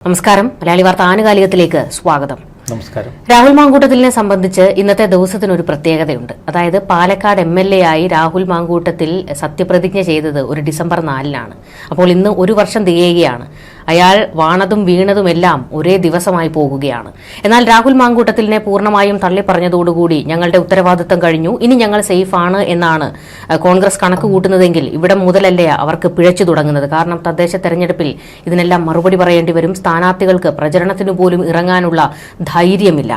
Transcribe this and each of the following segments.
നമസ്കാരം. മലയാളി വാർത്ത ആനുകാലികത്തിലേക്ക് സ്വാഗതം. നമസ്കാരം. രാഹുൽ മാങ്കൂട്ടത്തിലിനെ സംബന്ധിച്ച് ഇന്നത്തെ ദിവസത്തിന് ഒരു പ്രത്യേകതയുണ്ട്. അതായത് പാലക്കാട് MLA ആയി രാഹുൽ മാങ്കൂട്ടത്തിൽ സത്യപ്രതിജ്ഞ ചെയ്തത് ഒരു ഡിസംബർ 4-നാണ്. അപ്പോൾ ഇന്ന് ഒരു വർഷം തികയുകയാണ്. അയാൾ വാണതും വീണതുമെല്ലാം ഒരേ ദിവസമായി പോകുകയാണ്. എന്നാൽ രാഹുൽ മാങ്കൂട്ടത്തിലിനെ പൂർണ്ണമായും തള്ളിപ്പറഞ്ഞതോടുകൂടി ഞങ്ങളുടെ ഉത്തരവാദിത്തം കഴിഞ്ഞു, ഇനി ഞങ്ങൾ സേഫാണ് എന്നാണ് കോൺഗ്രസ് കണക്ക് കൂട്ടുന്നതെങ്കിൽ ഇവിടെ മുതലല്ലേ അവർക്ക് പിഴച്ചു തുടങ്ങുന്നത്. കാരണം തദ്ദേശ തെരഞ്ഞെടുപ്പിൽ ഇതിനെല്ലാം മറുപടി പറയേണ്ടി വരും. സ്ഥാനാർത്ഥികൾക്ക് പ്രചരണത്തിനു പോലും ഇറങ്ങാനുള്ള ധൈര്യമില്ല.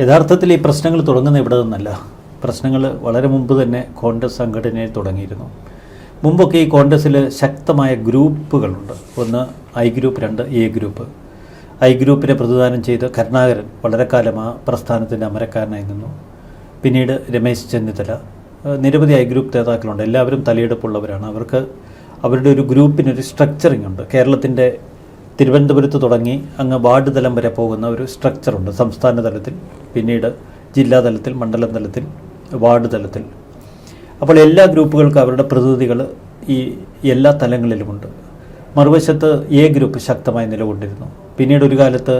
യഥാർത്ഥത്തിൽ ഈ പ്രശ്നങ്ങൾ തുടങ്ങുന്ന ഇവിടെ നിന്നല്ല. പ്രശ്നങ്ങൾ വളരെ മുമ്പ് തന്നെ കോൺഗ്രസ് സംഘടനയിൽ തുടങ്ങിയിരുന്നു. മുമ്പൊക്കെ ഈ കോൺഗ്രസ്സിൽ ശക്തമായ ഗ്രൂപ്പുകളുണ്ട്. ഒന്ന് I group, 2 A group. I ഗ്രൂപ്പിനെ പ്രതിദാനം ചെയ്ത് കരുണാകരൻ വളരെ കാലം ആ പ്രസ്ഥാനത്തിൻ്റെ അമരക്കാരനായി നിന്നു. പിന്നീട് രമേശ് ചെന്നിത്തല, നിരവധി I ഗ്രൂപ്പ് നേതാക്കളുണ്ട്. എല്ലാവരും തലയെടുപ്പുള്ളവരാണ്. അവർക്ക് അവരുടെ ഒരു ഗ്രൂപ്പിനൊരു സ്ട്രക്ചറിങ് ഉണ്ട്. കേരളത്തിൻ്റെ തിരുവനന്തപുരത്ത് തുടങ്ങി അങ്ങ് വാർഡ് തലം വരെ പോകുന്ന ഒരു സ്ട്രക്ചറുണ്ട്. സംസ്ഥാന തലത്തിൽ, പിന്നീട് ജില്ലാ തലത്തിൽ, മണ്ഡലം തലത്തിൽ, വാർഡ് തലത്തിൽ. അപ്പോൾ എല്ലാ ഗ്രൂപ്പുകൾക്കും അവരുടെ പ്രതിനിധികൾ ഈ എല്ലാ തലങ്ങളിലുമുണ്ട്. മറുവശത്ത് A ഗ്രൂപ്പ് ശക്തമായി നിലകൊണ്ടിരുന്നു. പിന്നീട് ഒരു കാലത്ത്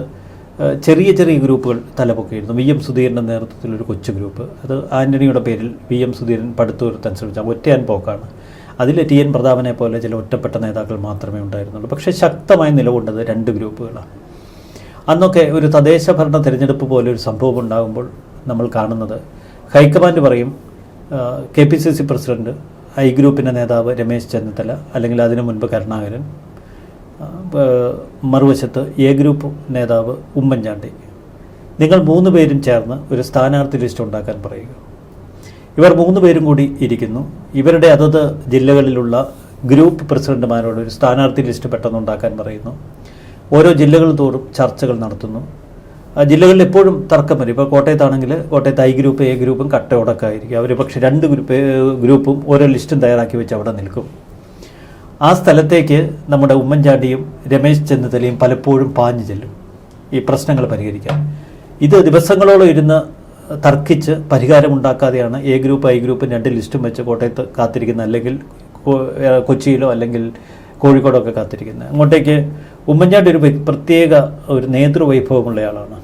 ചെറിയ ചെറിയ ഗ്രൂപ്പുകൾ തലപൊക്കിയിരുന്നു. VM സുധീരൻ്റെ നേതൃത്വത്തിലൊരു കൊച്ചു ഗ്രൂപ്പ്, അത് ആൻ്റണിയുടെ പേരിൽ VM സുധീരൻ പടുത്തുയർത്താൻ ശ്രമിച്ച ഒറ്റയാൻ പോക്കാണ്. അതിൽ TN പ്രതാപനെ പോലെ ചില ഒറ്റപ്പെട്ട നേതാക്കൾ മാത്രമേ ഉണ്ടായിരുന്നുള്ളൂ. പക്ഷേ ശക്തമായി നിലകൊണ്ടത് 2 ഗ്രൂപ്പുകളാണ്. അന്നൊക്കെ ഒരു തദ്ദേശ ഭരണ തിരഞ്ഞെടുപ്പ് പോലെ ഒരു സംഭവം ഉണ്ടാകുമ്പോൾ നമ്മൾ കാണുന്നത് ഹൈക്കമാൻഡ് പറയും KPCC പ്രസിഡന്റ്, I ഗ്രൂപ്പിൻ്റെ നേതാവ് രമേശ് ചെന്നിത്തല, അല്ലെങ്കിൽ അതിനു മുൻപ് കരുണാകരൻ, മറുവശത്ത് A ഗ്രൂപ്പ് നേതാവ് ഉമ്മൻചാണ്ടി, നിങ്ങൾ 3 പേരും ചേർന്ന് ഒരു സ്ഥാനാർത്ഥി ലിസ്റ്റ് ഉണ്ടാക്കാൻ പറയുക. ഇവർ 3 പേരും കൂടി ഇരിക്കുന്നു. ഇവരുടെ അതത് ജില്ലകളിലുള്ള ഗ്രൂപ്പ് പ്രസിഡന്റുമാരോട് ഒരു സ്ഥാനാർത്ഥി ലിസ്റ്റ് പെട്ടെന്ന് ഉണ്ടാക്കാൻ പറയുന്നു. ഓരോ ജില്ലകൾ തോറും ചർച്ചകൾ നടത്തുന്നു. ആ ജില്ലകളിൽ എപ്പോഴും തർക്കം വരും. ഇപ്പോൾ കോട്ടയത്താണെങ്കിൽ കോട്ടയത്ത് I ഗ്രൂപ്പ് A ഗ്രൂപ്പും കട്ടയോടൊക്കെയായിരിക്കും. അവർ പക്ഷേ 2 ഗ്രൂപ്പും ഓരോ ലിസ്റ്റും തയ്യാറാക്കി വെച്ച് അവിടെ നിൽക്കും. ആ സ്ഥലത്തേക്ക് നമ്മുടെ ഉമ്മൻചാണ്ടിയും രമേശ് ചെന്നിത്തലയും പലപ്പോഴും പാഞ്ഞു ചെല്ലും ഈ പ്രശ്നങ്ങൾ പരിഹരിക്കാൻ. ഇത് ദിവസങ്ങളോളം ഇരുന്ന് തർക്കിച്ച് പരിഹാരമുണ്ടാക്കാതെയാണ് A ഗ്രൂപ്പ് I ഗ്രൂപ്പും 2 ലിസ്റ്റും വെച്ച് കോട്ടയത്ത് കാത്തിരിക്കുന്നത്, അല്ലെങ്കിൽ കൊച്ചിയിലോ അല്ലെങ്കിൽ കോഴിക്കോടോ ഒക്കെ കാത്തിരിക്കുന്നത്. അങ്ങോട്ടേക്ക് ഉമ്മൻചാണ്ടി ഒരു പ്രത്യേക ഒരു നേതൃവൈഭവമുള്ളയാളാണ്.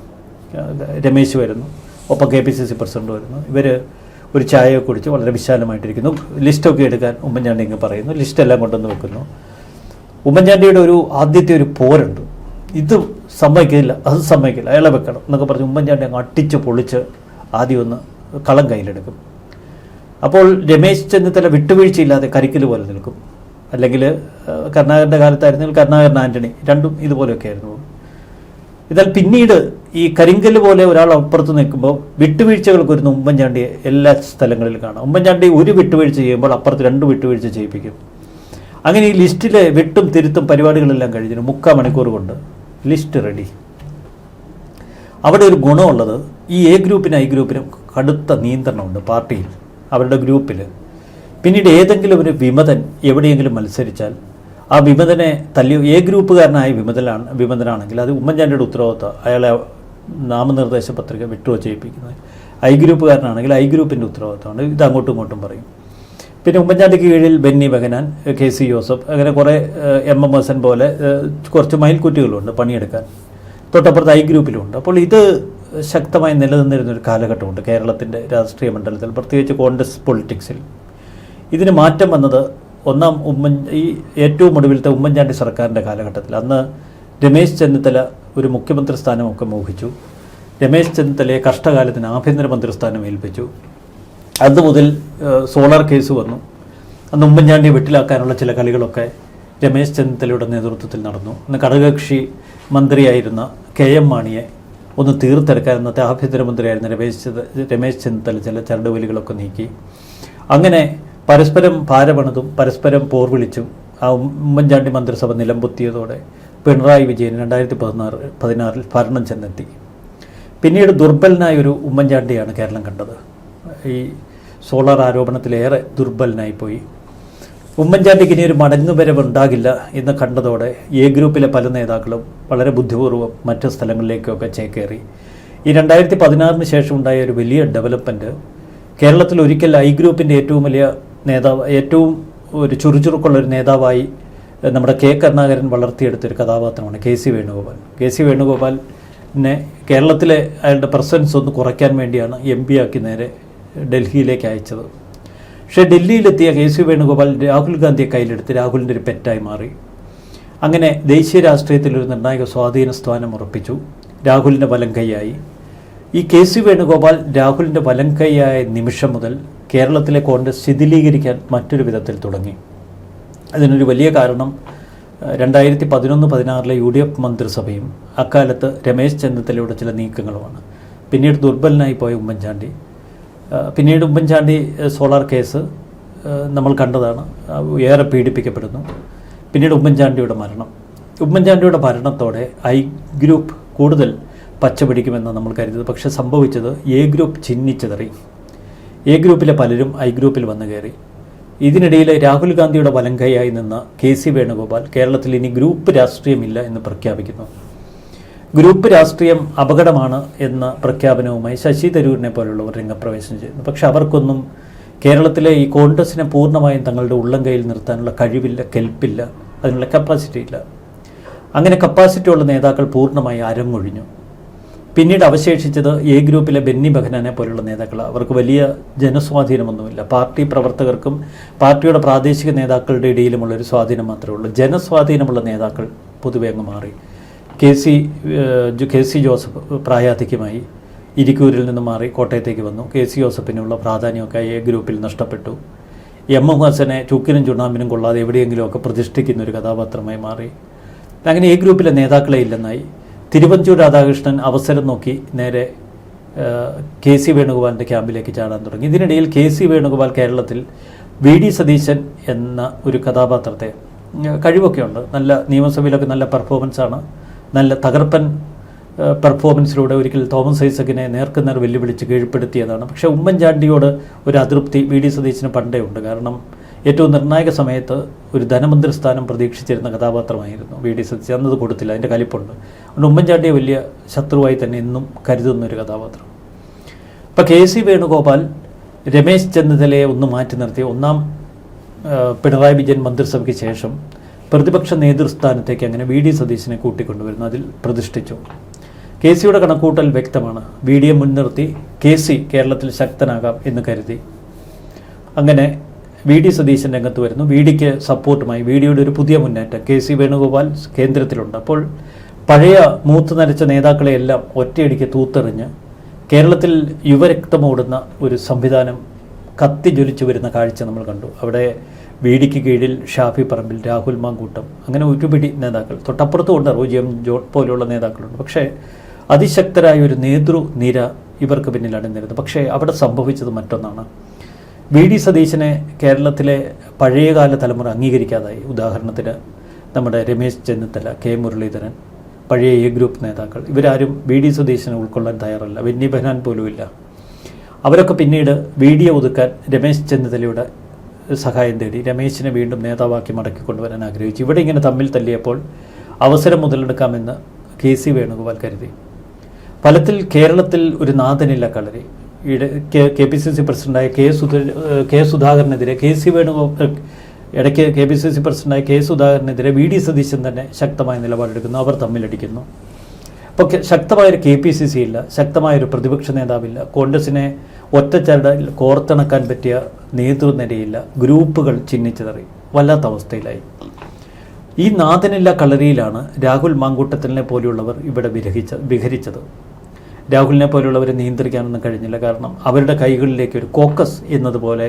രമേശ് വരുന്നു, ഒപ്പം KPCC പ്രസിഡന്റ് വരുന്നു. ഇവർ ഒരു ചായ കുടിച്ച് വളരെ വിശാലമായിട്ടിരിക്കുന്നു. ലിസ്റ്റൊക്കെ എടുക്കാൻ ഉമ്മൻചാണ്ടി ഇങ്ങ് പറയുന്നു. ലിസ്റ്റെല്ലാം കൊണ്ടുവന്ന് വെക്കുന്നു. ഉമ്മൻചാണ്ടിയുടെ ആദ്യത്തെ ഒരു പോരുണ്ട്. ഇത് സമ്മതിക്കില്ല, അത് സമ്മതിക്കില്ല, അയാളെ വെക്കണം എന്നൊക്കെ പറഞ്ഞ് ഉമ്മൻചാണ്ടി അങ്ങ് അട്ടിച്ച് പൊളിച്ച് ആദ്യം ഒന്ന് കളം കയ്യിലെടുക്കും. അപ്പോൾ രമേശ് ചെന്നിത്തല വിട്ടുവീഴ്ചയില്ലാതെ കരിക്കൽ പോലെ നിൽക്കും. അല്ലെങ്കിൽ കരുണാകരൻ്റെ കാലത്തായിരുന്നെങ്കിൽ കരുണാകരൻ ആൻ്റണി, രണ്ടും ഇതുപോലെയൊക്കെ ആയിരുന്നു. എന്നാൽ പിന്നീട് ഈ കരിങ്കല് പോലെ ഒരാൾ അപ്പുറത്ത് നിൽക്കുമ്പോൾ വിട്ടുവീഴ്ചകൾക്ക് വരുന്ന ഉമ്മൻചാണ്ടിയെ എല്ലാ സ്ഥലങ്ങളിലും കാണാം. ഉമ്മൻചാണ്ടി ഒരു വിട്ടുവീഴ്ച ചെയ്യുമ്പോൾ അപ്പുറത്ത് 2 വിട്ടുവീഴ്ച ചെയ്യിപ്പിക്കും. അങ്ങനെ ഈ ലിസ്റ്റിലെ വെട്ടും തിരുത്തും പരിപാടികളെല്ലാം കഴിഞ്ഞിട്ട് 3/4 മണിക്കൂർ കൊണ്ട് ലിസ്റ്റ് റെഡി. അവിടെ ഒരു ഗുണമുള്ളത്, ഈ A ഗ്രൂപ്പിനും I ഗ്രൂപ്പിനും കടുത്ത നിയന്ത്രണമുണ്ട് പാർട്ടിയിൽ, അവരുടെ ഗ്രൂപ്പിൽ. പിന്നീട് ഏതെങ്കിലും ഒരു വിമതൻ എവിടെയെങ്കിലും മത്സരിച്ചാൽ ആ വിമതനെ തല്ലി, A ഗ്രൂപ്പുകാരനായ വിമതനാണെങ്കിൽ അത് ഉമ്മൻചാണ്ടിയുടെ ഉത്തരവാദിത്വം, അയാളെ നാമനിർദ്ദേശ പത്രിക വിട്ടുവോ ചെയ്യിപ്പിക്കുന്നത്. I ഗ്രൂപ്പുകാരനാണെങ്കിൽ I ഗ്രൂപ്പിൻ്റെ ഉത്തരവാദിത്വമാണ്. ഇത് അങ്ങോട്ടും ഇങ്ങോട്ടും പറയും. പിന്നെ ഉമ്മൻചാണ്ടിക്ക് കീഴിൽ ബെന്നി ബെഹനാൻ, KC ജോസഫ്, അങ്ങനെ കുറേ MM ഹസൻ പോലെ കുറച്ച് മയിൽക്കുറ്റികളുണ്ട് പണിയെടുക്കാൻ. തൊട്ടപ്പുറത്ത് I ഗ്രൂപ്പിലുമുണ്ട്. അപ്പോൾ ഇത് ശക്തമായി നിലനിന്നിരുന്നൊരു കാലഘട്ടമുണ്ട് കേരളത്തിൻ്റെ രാഷ്ട്രീയ മണ്ഡലത്തിൽ, പ്രത്യേകിച്ച് കോൺഗ്രസ് പൊളിറ്റിക്സിൽ. ഇതിന് മാറ്റം വന്നത് ഈ ഏറ്റവും ഒടുവിലത്തെ ഉമ്മൻചാണ്ടി സർക്കാരിൻ്റെ കാലഘട്ടത്തിൽ. അന്ന് രമേശ് ചെന്നിത്തല ഒരു മുഖ്യമന്ത്രി സ്ഥാനമൊക്കെ മോഹിച്ചു. രമേശ് ചെന്നിത്തലയെ കഷ്ടകാലത്തിന് ആഭ്യന്തരമന്ത്രി സ്ഥാനം ഏൽപ്പിച്ചു. അതുമുതൽ സോളാർ കേസ് വന്നു. അന്ന് ഉമ്മൻചാണ്ടിയെ വെട്ടിലാക്കാനുള്ള ചില കളികളൊക്കെ രമേശ് ചെന്നിത്തലയുടെ നേതൃത്വത്തിൽ നടന്നു. അന്ന് ഘടകകക്ഷി മന്ത്രിയായിരുന്ന KM മാണിയെ ഒന്ന് തീർത്തെടുക്കാൻ അന്നത്തെ ആഭ്യന്തരമന്ത്രിയായിരുന്ന രമേശ് ചെന്നിത്തല ചില ചരടുവലികളൊക്കെ നീക്കി. അങ്ങനെ പരസ്പരം ഭാരപണതും പരസ്പരം പോർവിളിച്ചും ആ ഉമ്മൻചാണ്ടി മന്ത്രിസഭ നിലംപൊത്തിയതോടെ പിണറായി വിജയൻ 2016 ഭരണം ചെന്നെത്തി. പിന്നീട് ദുർബലനായൊരു ഉമ്മൻചാണ്ടിയാണ് കേരളം കണ്ടത്. ഈ സോളാർ ആരോപണത്തിലേറെ ദുർബലനായിപ്പോയി. ഉമ്മൻചാണ്ടിക്ക് ഇനി ഒരു മടങ്ങുവരവ് ഉണ്ടാകില്ല എന്ന് കണ്ടതോടെ A ഗ്രൂപ്പിലെ പല നേതാക്കളും വളരെ ബുദ്ധിപൂർവ്വം മറ്റ് സ്ഥലങ്ങളിലേക്കൊക്കെ ചേക്കേറി. ഈ 2016 ശേഷം ഉണ്ടായ ഒരു വലിയ ഡെവലപ്മെൻറ്റ്, കേരളത്തിൽ ഒരിക്കൽ I ഗ്രൂപ്പിൻ്റെ ഏറ്റവും വലിയ നേതാവ്, ഏറ്റവും ഒരു ചുറുചുറുക്കുള്ളൊരു നേതാവായി നമ്മുടെ കെ കരുണാകരൻ വളർത്തിയെടുത്തൊരു കഥാപാത്രമാണ് K C Venugopal. K C വേണുഗോപാലിനെ കേരളത്തിലെ അയാളുടെ പ്രസൻസ് ഒന്ന് കുറയ്ക്കാൻ വേണ്ടിയാണ് MP ആക്കി നേരെ ഡൽഹിയിലേക്ക് അയച്ചത്. പക്ഷേ ഡൽഹിയിലെത്തിയ കെ സി വേണുഗോപാൽ രാഹുൽ ഗാന്ധിയെ കയ്യിലെടുത്ത് രാഹുലിൻ്റെ ഒരു പെറ്റായി മാറി. അങ്ങനെ ദേശീയ രാഷ്ട്രീയത്തിൽ ഒരു നിർണായക സ്വാധീന സ്ഥാനം ഉറപ്പിച്ചു. രാഹുലിൻ്റെ വലം കൈയായി. ഈ കെ സി വേണുഗോപാൽ രാഹുലിൻ്റെ വലം കൈയായ നിമിഷം മുതൽ കേരളത്തിലെ കോൺഗ്രസ് ശിഥിലീകരിക്കാൻ മറ്റൊരു വിധത്തിൽ തുടങ്ങി. അതിനൊരു വലിയ കാരണം 2011-16 UDF മന്ത്രിസഭയും അക്കാലത്ത് രമേശ് ചെന്നിത്തലയുടെ ചില നീക്കങ്ങളുമാണ്. പിന്നീട് ദുർബലനായി പോയ ഉമ്മൻചാണ്ടി, പിന്നീട് ഉമ്മൻചാണ്ടി സോളാർ കേസ് നമ്മൾ കണ്ടതാണ്, ഏറെ പീഡിപ്പിക്കപ്പെടുന്നു. പിന്നീട് ഉമ്മൻചാണ്ടിയുടെ മരണം. ഉമ്മൻചാണ്ടിയുടെ മരണത്തോടെ ഐ ഗ്രൂപ്പ് കൂടുതൽ പച്ചപിടിക്കുമെന്ന് നമ്മൾ കരുതിയത്. പക്ഷെ സംഭവിച്ചത് എ ഗ്രൂപ്പ് ചിഹ്നിച്ചെതറി. എ ഗ്രൂപ്പിലെ പലരും ഐ ഗ്രൂപ്പിൽ വന്നു കയറി. ഇതിനിടയിൽ രാഹുൽ ഗാന്ധിയുടെ വലം കൈയായി നിന്ന കെ സി വേണുഗോപാൽ കേരളത്തിൽ ഇനി ഗ്രൂപ്പ് രാഷ്ട്രീയമില്ല എന്ന് പ്രഖ്യാപിക്കുന്നു. ഗ്രൂപ്പ് രാഷ്ട്രീയം അപകടമാണ് എന്ന പ്രഖ്യാപനവുമായി ശശി തരൂരിനെ പോലുള്ളവർ രംഗപ്രവേശനം ചെയ്യുന്നു. പക്ഷെ അവർക്കൊന്നും കേരളത്തിലെ ഈ കോൺഗ്രസിനെ പൂർണ്ണമായും തങ്ങളുടെ ഉള്ളം കയ്യിൽ നിർത്താനുള്ള കഴിവില്ല, കെൽപ്പില്ല, അതിനുള്ള കപ്പാസിറ്റി ഇല്ല. അങ്ങനെ കപ്പാസിറ്റിയുള്ള നേതാക്കൾ പൂർണ്ണമായി അരങ്ങൊഴിഞ്ഞു. പിന്നീട് അവശേഷിച്ചത് എ ഗ്രൂപ്പിലെ ബെന്നി ബെഹനാനെ പോലുള്ള നേതാക്കൾ. അവർക്ക് വലിയ ജനസ്വാധീനമൊന്നുമില്ല. പാർട്ടി പ്രവർത്തകർക്കും പാർട്ടിയുടെ പ്രാദേശിക നേതാക്കളുടെ ഇടയിലുമുള്ള ഒരു സ്വാധീനം മാത്രമേ ഉള്ളൂ. ജനസ്വാധീനമുള്ള നേതാക്കൾ പൊതുവെ അങ്ങ് മാറി. കെ സി ജോസഫ് പ്രായാധിക്യമായി ഇരിക്കൂരിൽ നിന്ന് മാറി കോട്ടയത്തേക്ക് വന്നു. കെ സി ജോസഫിനുള്ള പ്രാധാന്യമൊക്കെ എ ഗ്രൂപ്പിൽ നഷ്ടപ്പെട്ടു. എം ഹസനെ ചുക്കിനും ചുണ്ണാമ്പിനും കൊള്ളാതെ എവിടെയെങ്കിലുമൊക്കെ പ്രതിഷ്ഠിക്കുന്ന ഒരു കഥാപാത്രമായി മാറി. അങ്ങനെ എ ഗ്രൂപ്പിലെ നേതാക്കളെ ഇല്ലെന്നായി. തിരുവഞ്ചൂർ രാധാകൃഷ്ണൻ അവസരം നോക്കി നേരെ കെ സി വേണുഗോപാലിൻ്റെ ക്യാമ്പിലേക്ക് ചാടാൻ തുടങ്ങി. ഇതിനിടയിൽ കെ സി വേണുഗോപാൽ കേരളത്തിൽ VD സതീശൻ എന്ന ഒരു കഥാപാത്രത്തെ, കഴിവൊക്കെ ഉണ്ട്, നല്ല നിയമസഭയിലൊക്കെ നല്ല പെർഫോമൻസാണ്, നല്ല തകർപ്പൻ പെർഫോമൻസിലൂടെ ഒരിക്കൽ തോമസ് ഐസക്കിനെ നേർക്കുനേർ വെല്ലുവിളിച്ച് കീഴ്പ്പെടുത്തിയതാണ്. പക്ഷേ ഉമ്മൻചാണ്ടിയോട് ഒരു അതൃപ്തി VD സതീശന് പണ്ടേ ഉണ്ട്. കാരണം ഏറ്റവും നിർണായക സമയത്ത് ഒരു ധനമന്ത്രി സ്ഥാനം പ്രതീക്ഷിച്ചിരുന്ന കഥാപാത്രമായിരുന്നു VD സതീശൻ. അന്നത് കൊടുത്തില്ല, അതിൻ്റെ കലിപ്പുണ്ട്. അതുകൊണ്ട് ഉമ്മൻചാണ്ടിയെ വലിയ ശത്രുവായി തന്നെ എന്നും കരുതുന്നൊരു കഥാപാത്രം. ഇപ്പോൾ കെ സി വേണുഗോപാൽ രമേശ് ചെന്നിത്തലയെ ഒന്ന് മാറ്റി നിർത്തി ഒന്നാം പിണറായി വിജയൻ മന്ത്രിസഭയ്ക്ക് ശേഷം പ്രതിപക്ഷ നേതൃസ്ഥാനത്തേക്ക് അങ്ങനെ VD സതീശനെ കൂട്ടിക്കൊണ്ടുവരുന്നു, അതിൽ പ്രതിഷ്ഠിച്ചു. കെ സിയുടെ കണക്കൂട്ടൽ വ്യക്തമാണ്. VDയെ മുൻനിർത്തി കെ സി കേരളത്തിൽ ശക്തനാകാം എന്ന് കരുതി. അങ്ങനെ VD സതീശൻ രംഗത്ത് വരുന്നു. VDക്ക് സപ്പോർട്ടുമായി VDയുടെ ഒരു പുതിയ മുന്നേറ്റം. കെ സി വേണുഗോപാൽ കേന്ദ്രത്തിലുണ്ട്. അപ്പോൾ പഴയ മൂത്ത് നരച്ച നേതാക്കളെയെല്ലാം ഒറ്റയടിക്ക് തൂത്തെറിഞ്ഞ് കേരളത്തിൽ യുവരക്തമോടുന്ന ഒരു സംവിധാനം കത്തിജ്വലിച്ചു വരുന്ന കാഴ്ച നമ്മൾ കണ്ടു. അവിടെ VDക്ക് കീഴിൽ ഷാഫി പറമ്പിൽ, രാഹുൽ മാങ്കൂട്ടം, അങ്ങനെ ഒരുപിടി നേതാക്കൾ, തൊട്ടപ്പുറത്തുകൊണ്ട് റോജിയം ജോട്ട് പോലെയുള്ള നേതാക്കളുണ്ട്. പക്ഷേ അതിശക്തരായ ഒരു നേതൃനിര ഇവർക്ക് പിന്നിൽ അണിനിരുന്നത്. പക്ഷേ അവിടെ സംഭവിച്ചത് മറ്റൊന്നാണ്. VD സതീശനെ കേരളത്തിലെ പഴയകാല തലമുറ അംഗീകരിക്കാതായി. ഉദാഹരണത്തിന് നമ്മുടെ രമേശ് ചെന്നിത്തല, കെ മുരളീധരൻ, പഴയ എ ഗ്രൂപ്പ് നേതാക്കൾ, ഇവരാരും VD സതീശനെ ഉൾക്കൊള്ളാൻ തയ്യാറല്ല. ബെന്നി ബെഹനാൻ പോലുമില്ല. അവരൊക്കെ പിന്നീട് VDയെ ഒതുക്കാൻ രമേശ് ചെന്നിത്തലയുടെ സഹായം തേടി രമേശിനെ വീണ്ടും നേതാവാക്കി മടക്കിക്കൊണ്ടുവരാൻ ആഗ്രഹിച്ചു. ഇവിടെ ഇങ്ങനെ തമ്മിൽ തല്ലിയപ്പോൾ അവസരം മുതലെടുക്കാമെന്ന് കെ സി വേണുഗോപാൽ കരുതി. ഫലത്തിൽ കേരളത്തിൽ ഒരു നാഥനില്ല കളരി. KPCC പ്രസിഡന്റായ കെ സുധാകരനെതിരെ ഇടയ്ക്ക് KPCC പ്രസിഡന്റായ കെ സുധാകരനെതിരെ VD സതീശൻ തന്നെ ശക്തമായ നിലപാടെടുക്കുന്നു. അവർ തമ്മിലടിക്കുന്നു. അപ്പോൾ ശക്തമായൊരു KPCC ഇല്ല, ശക്തമായൊരു പ്രതിപക്ഷ നേതാവില്ല, കോൺഗ്രസിനെ ഒറ്റച്ചരടിൽ കോർത്തിണക്കാൻ പറ്റിയ നേതൃനിരയില്ല, ഗ്രൂപ്പുകൾ ചിഹ്നിച്ചെതറി, വല്ലാത്ത അവസ്ഥയിലായി. ഈ നാഥനില്ല കളരിയിലാണ് രാഹുൽ മാങ്കൂട്ടത്തിനെ പോലെയുള്ളവർ ഇവിടെ വിഹരിച്ചത്. രാഹുലിനെ പോലുള്ളവരെ നിയന്ത്രിക്കാനൊന്നും കഴിഞ്ഞില്ല. കാരണം അവരുടെ കൈകളിലേക്ക് ഒരു കോക്കസ് എന്നതുപോലെ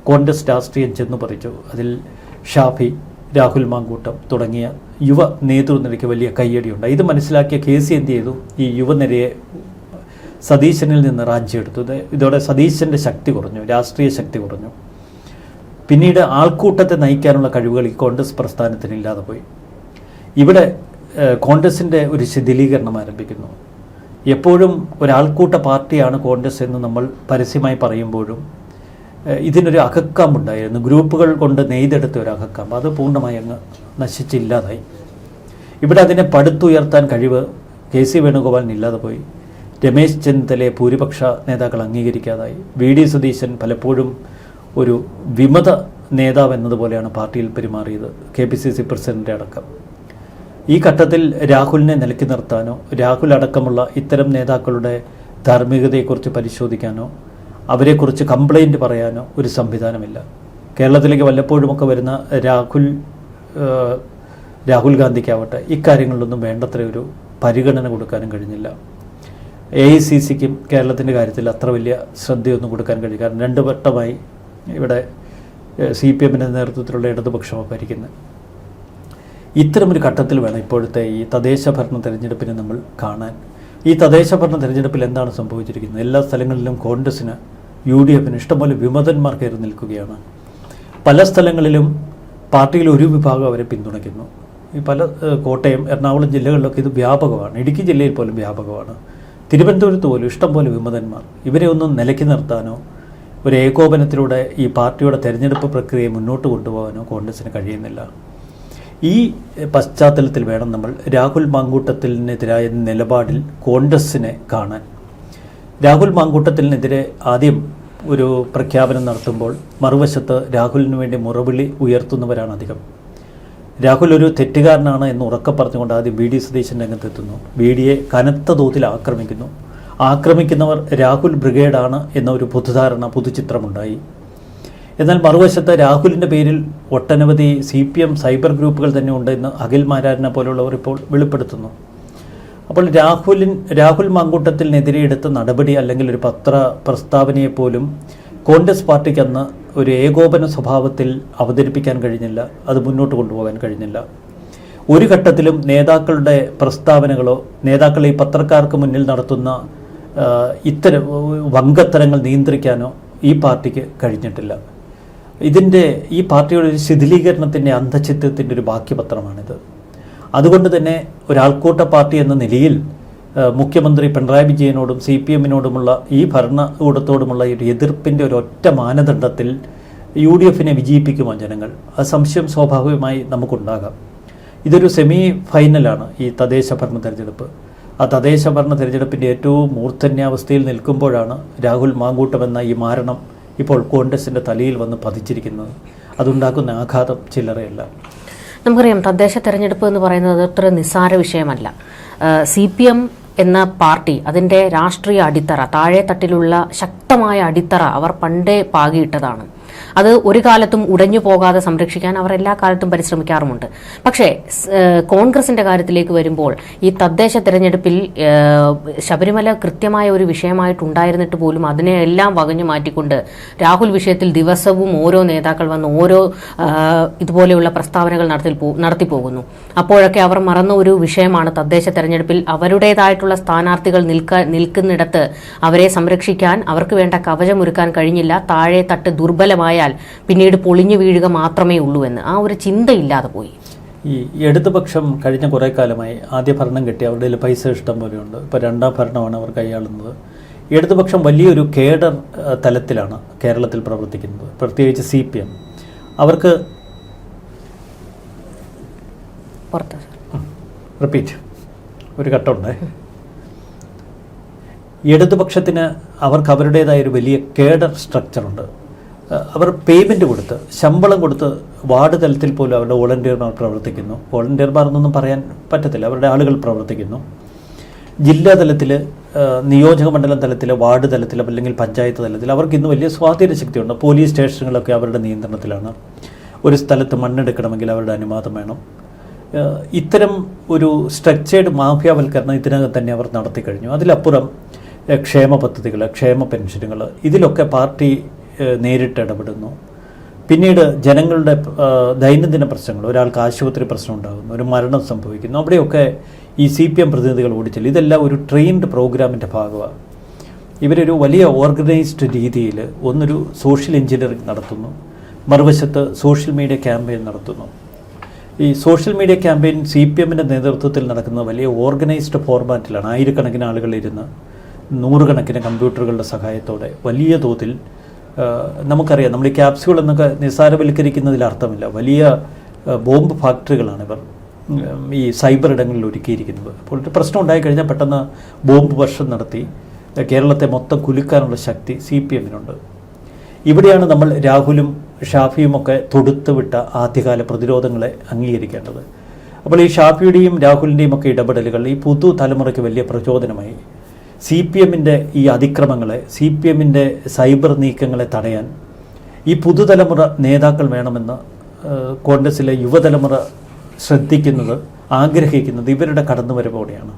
കോൺഗ്രസ് രാഷ്ട്രീയം ചെന്നു പറിച്ചു. അതിൽ ഷാഫി, രാഹുൽ മാങ്കൂട്ടം തുടങ്ങിയ യുവ നേതൃനിരയ്ക്ക് വലിയ കയ്യടിയുണ്ട്. ഇത് മനസ്സിലാക്കിയ കെ സി എന്ത് ചെയ്തു? ഈ യുവനിരയെ സതീശനിൽ നിന്ന് റാഞ്ചിയെടുത്തു. ഇതോടെ സതീശൻ്റെ ശക്തി കുറഞ്ഞു, രാഷ്ട്രീയ ശക്തി കുറഞ്ഞു. പിന്നീട് ആൾക്കൂട്ടത്തെ നയിക്കാനുള്ള കഴിവുകൾ ഈ കോൺഗ്രസ് പ്രസ്ഥാനത്തിന് ഇല്ലാതെ പോയി. ഇവിടെ കോൺഗ്രസിൻ്റെ ഒരു ശിഥിലീകരണം ആരംഭിക്കുന്നു. എപ്പോഴും ഒരാൾക്കൂട്ട പാർട്ടിയാണ് കോൺഗ്രസ് എന്ന് നമ്മൾ പരസ്യമായി പറയുമ്പോഴും ഇതിനൊരു അകക്കാമ്പുണ്ടായിരുന്നു. ഗ്രൂപ്പുകൾ കൊണ്ട് നെയ്തെടുത്ത ഒരു അകക്കാമ്പ്, അത് പൂർണ്ണമായി അങ്ങ് നശിച്ചില്ലാതായി. ഇവിടെ അതിനെ പടുത്തുയർത്താൻ കഴിവ് കെ സി വേണുഗോപാലിന് ഇല്ലാതെ പോയി. രമേശ് ചെന്നിത്തലയെ ഭൂരിപക്ഷ നേതാക്കൾ അംഗീകരിക്കാതായി. VD സതീശൻ പലപ്പോഴും ഒരു വിമത നേതാവ് എന്നതുപോലെയാണ് പാർട്ടിയിൽ പെരുമാറിയത് KPCC പ്രസിഡന്റ് അടക്കം. ഈ ഘട്ടത്തിൽ രാഹുലിനെ നിലയ്ക്ക് നിർത്താനോ രാഹുൽ അടക്കമുള്ള ഇത്തരം നേതാക്കളുടെ ധാർമ്മികതയെക്കുറിച്ച് പരിശോധിക്കാനോ അവരെക്കുറിച്ച് കംപ്ലൈൻറ്റ് പറയാനോ ഒരു സംവിധാനമില്ല. കേരളത്തിലേക്ക് വല്ലപ്പോഴുമൊക്കെ വരുന്ന രാഹുൽ ഗാന്ധിക്കാവട്ടെ ഇക്കാര്യങ്ങളിലൊന്നും വേണ്ടത്ര ഒരു പരിഗണന കൊടുക്കാനും കഴിഞ്ഞില്ല. AICCക്കും കേരളത്തിൻ്റെ കാര്യത്തിൽ അത്ര വലിയ ശ്രദ്ധയൊന്നും കൊടുക്കാൻ കഴിയും. കാരണം 2 വട്ടമായി ഇവിടെ CPMൻ്റെ നേതൃത്വത്തിലുള്ള ഇടതുപക്ഷമാണ് ഭരിക്കുന്നത്. ഇത്തരമൊരു ഘട്ടത്തിൽ വേണം ഇപ്പോഴത്തെ ഈ തദ്ദേശ ഭരണ തെരഞ്ഞെടുപ്പിനെ നമ്മൾ കാണാൻ. ഈ തദ്ദേശ ഭരണ തെരഞ്ഞെടുപ്പിൽ എന്താണ് സംഭവിച്ചിരിക്കുന്നത്? എല്ലാ സ്ഥലങ്ങളിലും കോൺഗ്രസ്സിന് UDFന് ഇഷ്ടംപോലെ വിമതന്മാർ കയറി നിൽക്കുകയാണ്. പല സ്ഥലങ്ങളിലും പാർട്ടിയിൽ ഒരു വിഭാഗം അവരെ പിന്തുണയ്ക്കുന്നു. ഈ പല കോട്ടയം, എറണാകുളം ജില്ലകളിലൊക്കെ ഇത് വ്യാപകമാണ്. ഇടുക്കി ജില്ലയിൽ പോലും വ്യാപകമാണ്. തിരുവനന്തപുരത്ത് പോലും ഇഷ്ടംപോലെ വിമതന്മാർ. ഇവരെ ഒന്നും നിലയ്ക്ക് നിർത്താനോ ഒരു ഏകോപനത്തിലൂടെ ഈ പാർട്ടിയുടെ തെരഞ്ഞെടുപ്പ് പ്രക്രിയയെ മുന്നോട്ട് കൊണ്ടുപോകാനോ കോൺഗ്രസ്സിന് കഴിയുന്നില്ല. ഈ പശ്ചാത്തലത്തിൽ വേണം നമ്മൾ രാഹുൽ മാങ്കൂട്ടത്തിനെതിരായ നിലപാടിൽ കോൺഗ്രസ്സിനെ കാണാൻ. രാഹുൽ മാങ്കൂട്ടത്തിനെതിരെ ആദ്യം ഒരു പ്രഖ്യാപനം നടത്തുമ്പോൾ മറുവശത്ത് രാഹുലിന് വേണ്ടി മുറവിളി ഉയർത്തുന്നവരാണ് അധികം. രാഹുൽ ഒരു തെറ്റുകാരനാണ് എന്ന് ഉറക്കെ പറഞ്ഞുകൊണ്ട് ആദ്യം VD സതീശൻ രംഗത്തെത്തുന്നു. VDയെ കനത്ത തോതിൽ ആക്രമിക്കുന്നു. ആക്രമിക്കുന്നവർ രാഹുൽ ബ്രിഗേഡാണ് എന്ന ഒരു പൊതുചിത്രമുണ്ടായി. എന്നാൽ മറുവശത്ത് രാഹുലിൻ്റെ പേരിൽ ഒട്ടനവധി CPM സൈബർ ഗ്രൂപ്പുകൾ തന്നെ ഉണ്ട് എന്ന് അഖിൽ മാരാരനെ പോലുള്ളവർ ഇപ്പോൾ വെളിപ്പെടുത്തുന്നു. അപ്പോൾ രാഹുൽ മാങ്കൂട്ടത്തിനെതിരെ എടുത്ത നടപടി അല്ലെങ്കിൽ ഒരു പ്രസ്താവനയെപ്പോലും കോൺഗ്രസ് പാർട്ടിക്ക് അന്ന് ഒരു ഏകോപന സ്വഭാവത്തിൽ അവതരിപ്പിക്കാൻ കഴിഞ്ഞില്ല. അത് മുന്നോട്ട് കൊണ്ടുപോകാൻ കഴിഞ്ഞില്ല. ഒരു ഘട്ടത്തിലും നേതാക്കളുടെ പ്രസ്താവനകളോ നേതാക്കൾ ഈ പത്രക്കാർക്ക് മുന്നിൽ നടത്തുന്ന ഇത്തരം വങ്കത്തരങ്ങൾ നിയന്ത്രിക്കാനോ ഈ പാർട്ടിക്ക് കഴിഞ്ഞിട്ടില്ല. ഈ പാർട്ടിയുടെ ഒരു ശിഥിലീകരണത്തിൻ്റെ അന്ധചിത്രത്തിൻ്റെ ഒരു ബാക്കിപത്രമാണിത്. അതുകൊണ്ട് തന്നെ ഒരാൾക്കൂട്ട പാർട്ടി എന്ന നിലയിൽ മുഖ്യമന്ത്രി പിണറായി വിജയനോടും CPMനോടുമുള്ള ഈ ഭരണകൂടത്തോടുമുള്ള ഒരു എതിർപ്പിൻ്റെ ഒരൊറ്റ മാനദണ്ഡത്തിൽ UDFനെ വിജയിപ്പിക്കുമോ ജനങ്ങൾ? ആ സംശയം സ്വാഭാവികമായി നമുക്കുണ്ടാകാം. ഇതൊരു സെമി ഫൈനലാണ് ഈ തദ്ദേശ ഭരണ തെരഞ്ഞെടുപ്പ്. ആ തദ്ദേശ ഭരണ തെരഞ്ഞെടുപ്പിൻ്റെ ഏറ്റവും മൂർധന്യാവസ്ഥയിൽ നിൽക്കുമ്പോഴാണ് രാഹുൽ മാങ്കൂട്ടം എന്ന ഈ മാരണം ഇപ്പോൾ കോൺഗ്രസിൻ്റെ തലയിൽ വന്ന് പതിച്ചിരിക്കുന്നത്. അതുണ്ടാക്കുന്ന ആഘാതം ചില്ലറയല്ല. നമുക്കറിയാം, തദ്ദേശ തെരഞ്ഞെടുപ്പ് എന്ന് പറയുന്നത് അത്ര നിസ്സാര വിഷയമല്ല. CPM എന്ന പാർട്ടി അതിൻ്റെ രാഷ്ട്രീയ അടിത്തറ, താഴെ തട്ടിലുള്ള ശക്തമായ അടിത്തറ അവർ പണ്ടേ പാകിയിട്ടതാണ്. അത് ഒരു കാലത്തും ഉടഞ്ഞു പോകാതെ സംരക്ഷിക്കാൻ അവർ എല്ലാ കാലത്തും പരിശ്രമിക്കാറുമുണ്ട്. പക്ഷേ കോൺഗ്രസിന്റെ കാര്യത്തിലേക്ക് വരുമ്പോൾ ഈ തദ്ദേശ തെരഞ്ഞെടുപ്പിൽ ശബരിമല കൃത്യമായ ഒരു വിഷയമായിട്ടുണ്ടായിരുന്നിട്ട് പോലും അതിനെ എല്ലാം വകഞ്ഞു മാറ്റിക്കൊണ്ട് രാഹുൽ വിഷയത്തിൽ ദിവസവും ഓരോ നേതാക്കൾ വന്ന് ഓരോ ഇതുപോലെയുള്ള പ്രസ്താവനകൾ നടത്തിപ്പോകുന്നു. അപ്പോഴൊക്കെ അവർ മറന്ന ഒരു വിഷയമാണ് തദ്ദേശ തെരഞ്ഞെടുപ്പിൽ അവരുടേതായിട്ടുള്ള സ്ഥാനാർത്ഥികൾ നിൽക്കുന്നിടത്ത് അവരെ സംരക്ഷിക്കാൻ അവർക്ക് വേണ്ട കവചമൊരുക്കാൻ കഴിഞ്ഞില്ല. താഴെ തട്ട് ദുർബലമായ പിന്നീട് പൊളിഞ്ഞു വീഴുക മാത്രമേ ഉള്ളൂ എന്ന് ആ ഒരു ചിന്തയില്ലാതെ പോയി. ഈ ഇടതുപക്ഷം കഴിഞ്ഞ കുറേ കാലമായി ആദ്യ ഭരണം കിട്ടി അവരുടെ പൈസ ഇഷ്ടം പോലെയുണ്ട്. ഇപ്പോൾ 2ാം ഭരണമാണ് അവർ കൈയാളുന്നത്. ഇടതുപക്ഷം വലിയൊരു കേഡർ തലത്തിലാണ് കേരളത്തിൽ പ്രവർത്തിക്കുന്നത്. പ്രത്യേകിച്ച് CPM അവർക്ക് റിപ്പീറ്റ് ഒരു ഘട്ടമുണ്ട്. ഇടതുപക്ഷത്തിന് അവർക്ക് അവരുടേതായ ഒരു വലിയ കേഡർ സ്ട്രക്ചറുണ്ട്. അവർ പേയ്മെൻറ്റ് കൊടുത്ത് ശമ്പളം കൊടുത്ത് വാർഡ് തലത്തിൽ പോലും അവരുടെ വോളണ്ടിയർമാർ പ്രവർത്തിക്കുന്നു. വോളണ്ടിയർമാർ എന്നൊന്നും പറയാൻ പറ്റത്തില്ല, അവരുടെ ആളുകൾ പ്രവർത്തിക്കുന്നു. ജില്ലാ തലത്തിൽ, നിയോജക മണ്ഡലം തലത്തിൽ, വാർഡ് തലത്തിൽ അല്ലെങ്കിൽ പഞ്ചായത്ത് തലത്തിൽ അവർക്ക് ഇന്ന് വലിയ സ്വാധീന ശക്തിയുണ്ട്. പോലീസ് സ്റ്റേഷനുകളൊക്കെ അവരുടെ നിയന്ത്രണത്തിലാണ്. ഒരു സ്ഥലത്ത് മണ്ണെടുക്കണമെങ്കിൽ അവരുടെ അനുവാദം വേണം. ഇത്തരം ഒരു സ്ട്രക്ചേർഡ് മാഫിയാവൽക്കരണം ഇതിനകം തന്നെ അവർ നടത്തി കഴിഞ്ഞു. അതിലപ്പുറം ക്ഷേമ പദ്ധതികൾ, ക്ഷേമ പെൻഷനുകൾ, ഇതിലൊക്കെ പാർട്ടി നേരിട്ട് ഇടപെടുന്നു. പിന്നീട് ജനങ്ങളുടെ ദൈനംദിന പ്രശ്നങ്ങൾ, ഒരാൾക്ക് ആശുപത്രി പ്രശ്നം ഉണ്ടാകുന്നു, ഒരു മരണം സംഭവിക്കുന്നു, അവിടെയൊക്കെ ഈ CPM പ്രതിനിധികൾ ഓടിച്ചില്ല. ഇതെല്ലാം ഒരു ട്രെയിൻഡ് പ്രോഗ്രാമിൻ്റെ ഭാഗമാണ്. ഇവരൊരു വലിയ ഓർഗനൈസ്ഡ് രീതിയിൽ ഒന്നൊരു സോഷ്യൽ എഞ്ചിനീയറിംഗ് നടത്തുന്നു, മറുവശത്ത് സോഷ്യൽ മീഡിയ ക്യാമ്പയിൻ നടത്തുന്നു. ഈ സോഷ്യൽ മീഡിയ ക്യാമ്പയിൻ CPMൻ്റെ നേതൃത്വത്തിൽ നടക്കുന്ന വലിയ ഓർഗനൈസ്ഡ് ഫോർമാറ്റിലാണ്. ആയിരക്കണക്കിന് ആളുകളിരുന്ന് നൂറുകണക്കിന് കമ്പ്യൂട്ടറുകളുടെ സഹായത്തോടെ വലിയ തോതിൽ നമുക്കറിയാം, നമ്മൾ ഈ ക്യാപ്സ്യൂൾ എന്നൊക്കെ നിസ്സാരവൽക്കരിക്കുന്നതിൽ അർത്ഥമില്ല. വലിയ ബോംബ് ഫാക്ടറികളാണ് ഇവർ ഈ സൈബർ ഇടങ്ങളിൽ ഒരുക്കിയിരിക്കുന്നത്. അപ്പോൾ ഒരു പ്രശ്നം ഉണ്ടായിക്കഴിഞ്ഞാൽ പെട്ടെന്ന് ബോംബ് വർഷം നടത്തി കേരളത്തെ മൊത്തം കുലുക്കാനുള്ള ശക്തി CPMനുണ്ട്. ഇവിടെയാണ് നമ്മൾ രാഹുലും ഷാഫിയുമൊക്കെ തൊടുത്തുവിട്ട ആദ്യകാല പ്രതിരോധങ്ങളെ അംഗീകരിക്കേണ്ടത്. അപ്പോൾ ഈ ഷാഫിയുടെയും രാഹുലിൻ്റെയും ഒക്കെ ഇടപെടലുകൾ ഈ പുതു തലമുറയ്ക്ക് വലിയ പ്രചോദനമായി. CPM-ൻ്റെ ഈ അതിക്രമങ്ങളെ, CPM-ൻ്റെ സൈബർ നീക്കങ്ങളെ തടയാൻ ഈ പുതുതലമുറ നേതാക്കൾ വേണമെന്ന് കോൺഗ്രസിലെ യുവതലമുറ ശ്രദ്ധിക്കുന്നത്, ആഗ്രഹിക്കുന്നത് ഇവരുടെ കടന്നുവരവോടെയാണ്.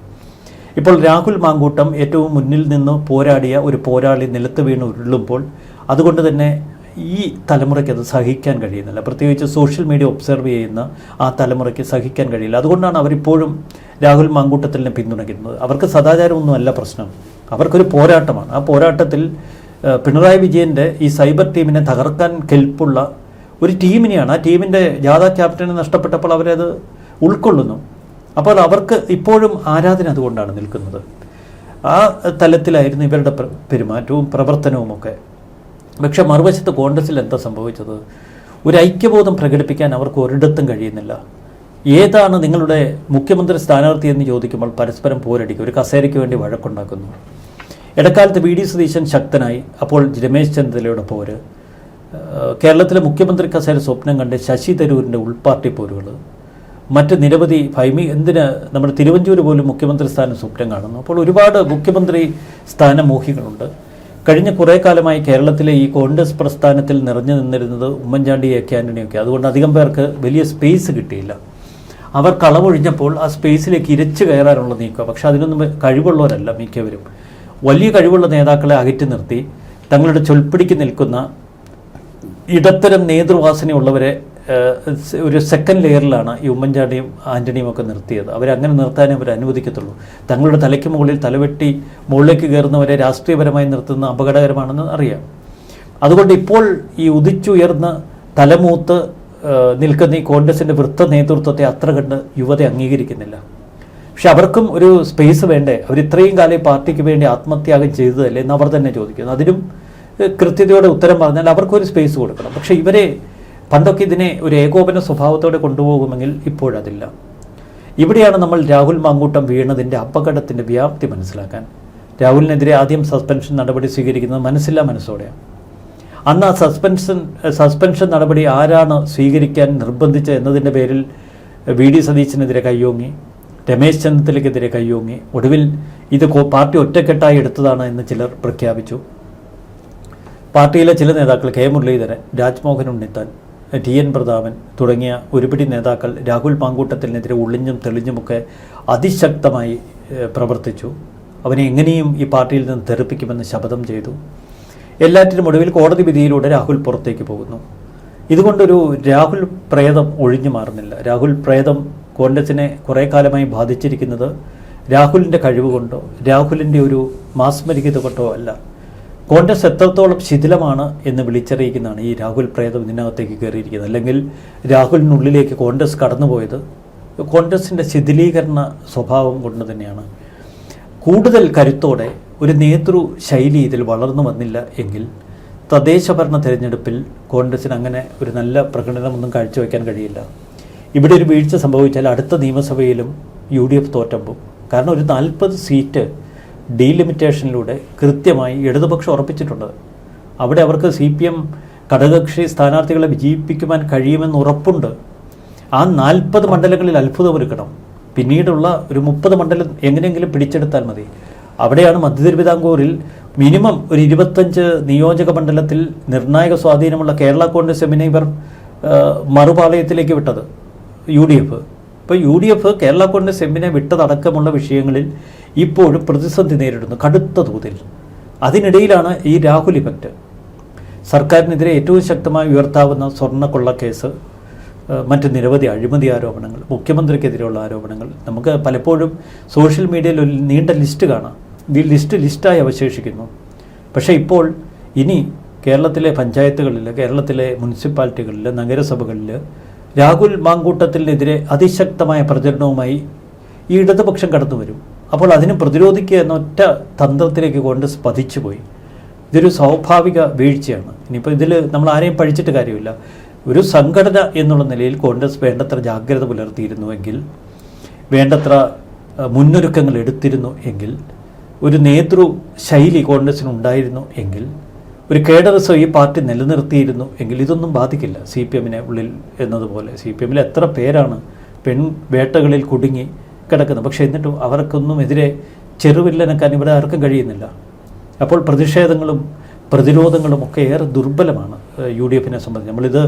ഇപ്പോൾ രാഹുൽ മാങ്കൂട്ടം ഏറ്റവും മുന്നിൽ നിന്ന് പോരാടിയ ഒരു പോരാളി നിലത്ത് വീണ് ഉരുളുമ്പോൾ അതുകൊണ്ട് തന്നെ ഈ തലമുറയ്ക്ക് അത് സഹിക്കാൻ കഴിയുന്നില്ല. പ്രത്യേകിച്ച് സോഷ്യൽ മീഡിയ ഒബ്സർവ് ചെയ്യുന്ന ആ തലമുറയ്ക്ക് സഹിക്കാൻ കഴിയില്ല. അതുകൊണ്ടാണ് അവരിപ്പോഴും രാഹുൽ മാങ്കൂട്ടത്തിനെ പിന്തുണയ്ക്കുന്നത്. അവർക്ക് സദാചാരമൊന്നുമല്ല പ്രശ്നം, അവർക്കൊരു പോരാട്ടമാണ്. ആ പോരാട്ടത്തിൽ പിണറായി വിജയൻ്റെ ഈ സൈബർ ടീമിനെ തകർക്കാൻ കെൽപ്പുള്ള ഒരു ടീമിനെയാണ്. ആ ടീമിൻ്റെ ജാഥ ക്യാപ്റ്റനെ നഷ്ടപ്പെട്ടപ്പോൾ അവരത് ഉൾക്കൊള്ളുന്നു. അപ്പോൾ അവർക്ക് ഇപ്പോഴും ആരാധന അതുകൊണ്ടാണ് നിൽക്കുന്നത്. ആ തലത്തിലായിരുന്നു ഇവരുടെ പെരുമാറ്റവും പ്രവർത്തനവുമൊക്കെ. പക്ഷെ മറുവശത്ത് കോൺഗ്രസിൽ എന്താ സംഭവിച്ചത്? ഒരു ഐക്യബോധം പ്രകടിപ്പിക്കാൻ അവർക്ക് ഒരിടത്തും കഴിയുന്നില്ല. ഏതാണ് നിങ്ങളുടെ മുഖ്യമന്ത്രി സ്ഥാനാർത്ഥി എന്ന് ചോദിക്കുമ്പോൾ പരസ്പരം പോരടിക്കും, ഒരു കസേരയ്ക്ക് വേണ്ടി വഴക്കുണ്ടാക്കുന്നു. ഇടക്കാലത്ത് VD സതീശൻ ശക്തനായി, അപ്പോൾ രമേശ് ചെന്നിത്തലയുടെ പോര്, കേരളത്തിലെ മുഖ്യമന്ത്രി കസേര സ്വപ്നം കണ്ട് ശശി തരൂരിൻ്റെ ഉൾപാർട്ടി പോരുകൾ, മറ്റ് നിരവധി എന്തിന് നമ്മുടെ തിരുവഞ്ചൂർ പോലും മുഖ്യമന്ത്രി സ്ഥാനം സ്വപ്നം കാണുന്നു. അപ്പോൾ ഒരുപാട് മുഖ്യമന്ത്രി സ്ഥാനമോഹികളുണ്ട്. കഴിഞ്ഞ കുറേ കാലമായി കേരളത്തിലെ ഈ കോൺഗ്രസ് പ്രസ്ഥാനത്തിൽ നിറഞ്ഞു നിന്നിരുന്നത് ഉമ്മൻചാണ്ടി, AK ആൻ്റണിയൊക്കെ. അതുകൊണ്ട് അധികം പേർക്ക് വലിയ സ്പേസ് കിട്ടിയില്ല. അവർ കളവൊഴിഞ്ഞപ്പോൾ ആ സ്പേസിലേക്ക് ഇരച്ചു കയറാനുള്ള നീക്കം. പക്ഷെ അതിനൊന്നും കഴിവുള്ളവരല്ല മിക്കവരും. വലിയ കഴിവുള്ള നേതാക്കളെ അകറ്റി നിർത്തി തങ്ങളുടെ ചൊൽപ്പിടിക്ക് നിൽക്കുന്ന ഇടത്തരം നേതൃവാസനയുള്ളവരെ ഒരു സെക്കൻഡ് ലെയറിലാണ് ഈ ഉമ്മൻചാണ്ടിയും ആൻ്റണിയും ഒക്കെ നിർത്തിയത്. അവരങ്ങനെ നിർത്താനേ അവർ അനുവദിക്കത്തുള്ളൂ. തങ്ങളുടെ തലയ്ക്ക് മുകളിൽ തലവെട്ടി മുകളിലേക്ക് കയറുന്നവരെ രാഷ്ട്രീയപരമായി നിർത്തുന്ന അപകടകരമാണെന്ന് അറിയാം. അതുകൊണ്ട് ഇപ്പോൾ ഈ ഉദിച്ചുയർന്ന് തലമൂത്ത് നിൽക്കുന്ന ഈ കോൺഗ്രസിൻ്റെ വൃത്ത നേതൃത്വത്തെ അത്ര കണ്ട് യുവത അംഗീകരിക്കുന്നില്ല. പക്ഷെ അവർക്കും ഒരു സ്പേസ് വേണ്ടേ? അവർ ഇത്രയും കാലം പാർട്ടിക്ക് വേണ്ടി ആത്മത്യാഗം ചെയ്തതല്ലേ എന്ന് അവർ തന്നെ ചോദിക്കുന്നു. അതിനും കൃത്യതയോടെ ഉത്തരം പറഞ്ഞാൽ അവർക്കൊരു സ്പേസ് കൊടുക്കണം. പക്ഷേ ഇവരെ പണ്ടൊക്കെ ഇതിനെ ഒരു ഏകോപന സ്വഭാവത്തോടെ കൊണ്ടുപോകുമെങ്കിൽ ഇപ്പോഴതില്ല. ഇവിടെയാണ് നമ്മൾ രാഹുൽ മാങ്കൂട്ടം വീണതിൻ്റെ അപകടത്തിൻ്റെ വ്യാപ്തി മനസ്സിലാക്കാൻ. രാഹുലിനെതിരെ ആദ്യം സസ്പെൻഷൻ നടപടി സ്വീകരിക്കുന്നത് മനസ്സില്ലാ മനസ്സോടെയാണ്. അന്ന് ആ സസ്പെൻഷൻ നടപടി ആരാണ് സ്വീകരിക്കാൻ നിർബന്ധിച്ചത് എന്നതിൻ്റെ പേരിൽ VD സതീശനെതിരെ കയ്യോങ്ങി, രമേശ് ചെന്നിത്തലയ്ക്കെതിരെ കയ്യോങ്ങി. ഒടുവിൽ ഇത് പാർട്ടി ഒറ്റക്കെട്ടായി എടുത്തതാണ് എന്ന് ചിലർ പ്രഖ്യാപിച്ചു. പാർട്ടിയിലെ ചില നേതാക്കൾ K മുരളീധരൻ, രാജ്മോഹൻ ഉണ്ണിത്താൻ, TN പ്രതാപൻ തുടങ്ങിയ ഒരുപിടി നേതാക്കൾ രാഹുൽ മാങ്കൂട്ടത്തിനെതിരെ ഒളിഞ്ഞും തെളിഞ്ഞുമൊക്കെ അതിശക്തമായി പ്രവർത്തിച്ചു. അവനെ എങ്ങനെയും ഈ പാർട്ടിയിൽ നിന്ന് തെറിപ്പിക്കുമെന്ന് ശപഥം ചെയ്തു. എല്ലാറ്റിനും ഒടുവിൽ കോടതി വിധിയിലൂടെ രാഹുൽ പുറത്തേക്ക് പോകുന്നു. ഇതുകൊണ്ടൊരു രാഹുൽ പ്രേതം ഒഴിഞ്ഞു മാറുന്നില്ല. രാഹുൽ പ്രേതം കോൺഗ്രസിനെ കുറേ കാലമായി ബാധിച്ചിരിക്കുന്നത് രാഹുലിൻ്റെ കഴിവ് കൊണ്ടോ രാഹുലിൻ്റെ ഒരു മാസ്മരികത കൊണ്ടോ അല്ല. കോൺഗ്രസ് എത്രത്തോളം ശിഥിലമാണ് എന്ന് വിളിച്ചറിയിക്കുന്നതാണ് ഈ രാഹുൽ പ്രേതം ഇതിനകത്തേക്ക് കയറിയിരിക്കുന്നത്. അല്ലെങ്കിൽ രാഹുലിനുള്ളിലേക്ക് കോൺഗ്രസ് കടന്നുപോയത് കോൺഗ്രസിൻ്റെ ശിഥിലീകരണ സ്വഭാവം കൊണ്ട് തന്നെയാണ്. കൂടുതൽ കരുത്തോടെ ഒരു നേതൃശൈലി ഇതിൽ വളർന്നു വന്നില്ല എങ്കിൽ തദ്ദേശഭരണ തിരഞ്ഞെടുപ്പിൽ കോൺഗ്രസിന് അങ്ങനെ ഒരു നല്ല പ്രകടനമൊന്നും കാഴ്ചവെക്കാൻ കഴിയില്ല. ഇവിടെ ഒരു വീഴ്ച സംഭവിച്ചാൽ അടുത്ത നിയമസഭയിലും UDF തോറ്റമ്പും. കാരണം ഒരു 40 സീറ്റ് ഡീലിമിറ്റേഷനിലൂടെ കൃത്യമായി ഇടതുപക്ഷം ഉറപ്പിച്ചിട്ടുണ്ട്. അവിടെ അവർക്ക് CPM ഘടകകക്ഷി സ്ഥാനാർത്ഥികളെ വിജയിപ്പിക്കുവാൻ കഴിയുമെന്ന് ഉറപ്പുണ്ട്. ആ 40 മണ്ഡലങ്ങളിൽ അത്ഭുതമൊരുക്കണം. പിന്നീടുള്ള ഒരു 30 മണ്ഡലം എങ്ങനെയെങ്കിലും പിടിച്ചെടുത്താൽ മതി. അവിടെയാണ് മധ്യ തിരുവിതാംകൂറിൽ മിനിമം ഒരു 25 നിയോജക മണ്ഡലത്തിൽ നിർണായക സ്വാധീനമുള്ള കേരള കോൺഗ്രസ് എമ്മിനെ ഇവർ മറുപാളയത്തിലേക്ക് വിട്ടത് UDF. ഇപ്പോൾ UDF കേരള കോൺഗ്രസ് എമ്മിനെ വിട്ടതടക്കമുള്ള വിഷയങ്ങളിൽ ഇപ്പോഴും പ്രതിസന്ധി നേരിടുന്നു കടുത്ത തോതിൽ. അതിനിടയിലാണ് ഈ രാഹുൽ ഇഫക്റ്റ്. സർക്കാരിനെതിരെ ഏറ്റവും ശക്തമായി ഉയർത്താവുന്ന സ്വർണ്ണക്കൊള്ളക്കേസ്, മറ്റ് നിരവധി അഴിമതി ആരോപണങ്ങൾ, മുഖ്യമന്ത്രിക്കെതിരെയുള്ള ആരോപണങ്ങൾ, നമുക്ക് പലപ്പോഴും സോഷ്യൽ മീഡിയയിൽ ഒരു നീണ്ട ലിസ്റ്റ് കാണാം. ഈ ലിസ്റ്റായി അവശേഷിക്കുന്നു. പക്ഷേ ഇപ്പോൾ ഇനി കേരളത്തിലെ പഞ്ചായത്തുകളിൽ, കേരളത്തിലെ മുനിസിപ്പാലിറ്റികളിൽ, നഗരസഭകളിൽ രാഹുൽ മാങ്കൂട്ടത്തിനെതിരെ അതിശക്തമായ പ്രചരണവുമായി ഈ ഇടതുപക്ഷം കടന്നു വരും. അപ്പോൾ അതിനെ പ്രതിരോധിക്കുക എന്ന ഒറ്റ തന്ത്രത്തിലേക്ക് കോൺഗ്രസ് പതിച്ചുപോയി. ഇതൊരു സ്വാഭാവിക വീഴ്ചയാണ്. ഇനിയിപ്പോൾ ഇതിൽ നമ്മൾ ആരെയും പഴിച്ചിട്ട് കാര്യമില്ല. ഒരു സംഘടന എന്നുള്ള നിലയിൽ കോൺഗ്രസ് വേണ്ടത്ര ജാഗ്രത പുലർത്തിയിരുന്നുവെങ്കിൽ, വേണ്ടത്ര മുന്നൊരുക്കങ്ങൾ എടുത്തിരുന്നു എങ്കിൽ, ഒരു നേതൃശൈലി കോൺഗ്രസിനുണ്ടായിരുന്നു എങ്കിൽ ഒരു കേഡറിസം ഈ പാർട്ടി നിലനിർത്തിയിരുന്നു എങ്കിൽ ഇതൊന്നും ബാധിക്കില്ല CPM-നെ ഉള്ളിൽ എന്നതുപോലെ. CPM-ൽ എത്ര പേരാണ് വേട്ടകളിൽ കുടുങ്ങി കിടക്കുന്നത്. പക്ഷേ എന്നിട്ടും അവർക്കൊന്നും എതിരെ ചെറുവില്ലനക്കാൻ ഇവിടെ ആർക്കും കഴിയുന്നില്ല. അപ്പോൾ പ്രതിഷേധങ്ങളും പ്രതിരോധങ്ങളും ഒക്കെ ഏറെ ദുർബലമാണ് UDF-നെ സംബന്ധിച്ച്. നമ്മളിത്